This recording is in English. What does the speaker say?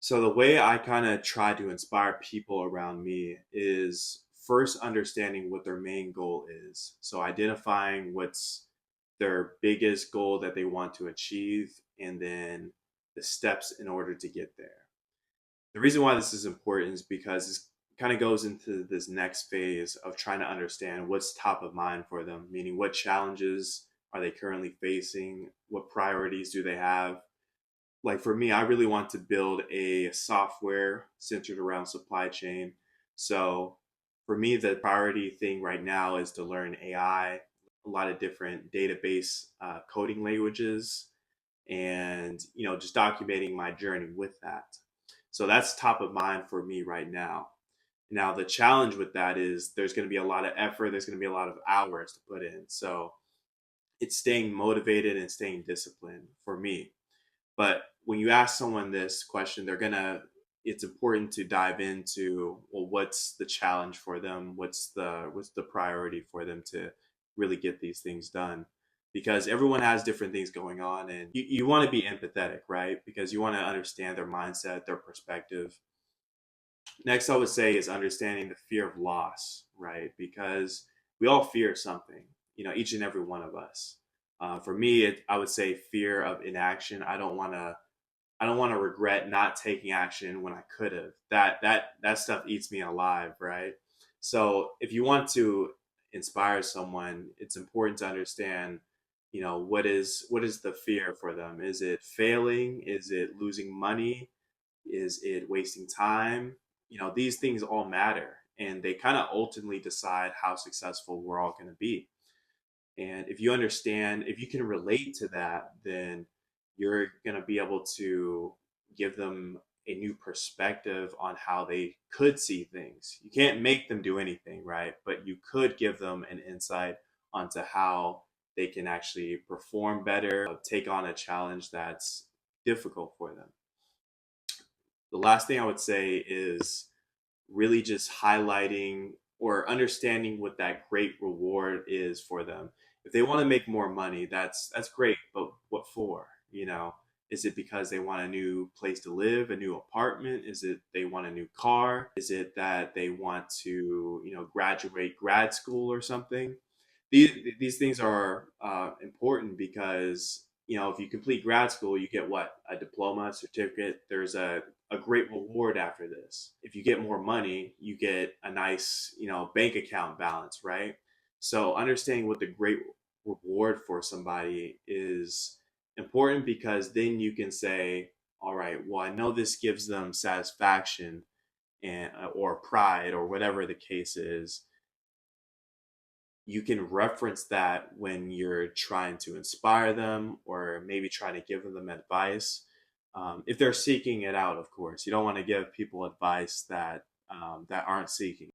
So the way I kind of try to inspire people around me is first understanding what their main goal is. So identifying what's their biggest goal that they want to achieve and then the steps in order to get there. The reason why this is important is because this kind of goes into this next phase of trying to understand what's top of mind for them, meaning what challenges are they currently facing, what priorities do they have. Like for me, I really want to build a software centered around supply chain. So for me, the priority thing right now is to learn AI, a lot of different database coding languages, and just documenting my journey with that. So that's top of mind for me right now. Now the challenge with that is there's going to be a lot of effort, there's going to be a lot of hours to put in. So it's staying motivated and staying disciplined for me. But when you ask someone this question, it's important to dive into, well, what's the challenge for them? What's the priority for them to really get these things done? Because everyone has different things going on, and you want to be empathetic, right? Because you want to understand their mindset, their perspective. Next, I would say is understanding the fear of loss, right? Because we all fear something, each and every one of us. For me, I would say fear of inaction. I don't want to regret not taking action when I could have. That stuff eats me alive, right? So if you want to inspire someone, it's important to understand, what is the fear for them? Is it failing? Is it losing money? Is it wasting time? These things all matter, and they kind of ultimately decide how successful we're all going to be. And if you can relate to that, then you're going to be able to give them a new perspective on how they could see things. You can't make them do anything, right? But you could give them an insight onto how they can actually perform better, take on a challenge that's difficult for them. The last thing I would say is really just highlighting or understanding what that great reward is for them. If they want to make more money, that's great, but what for? Is it because they want a new place to live, a new apartment? Is it they want a new car? Is it that they want to, graduate grad school or something? These things are important because if you complete grad school, you get what, a diploma, a certificate. There's a great reward after this. If you get more money, you get a nice bank account balance, right? So understanding what the great reward for somebody is important, because then you can say, all right, well, I know this gives them satisfaction and or pride or whatever the case is. You can reference that when you're trying to inspire them or maybe trying to give them advice. If they're seeking it out, of course, you don't want to give people advice that aren't seeking.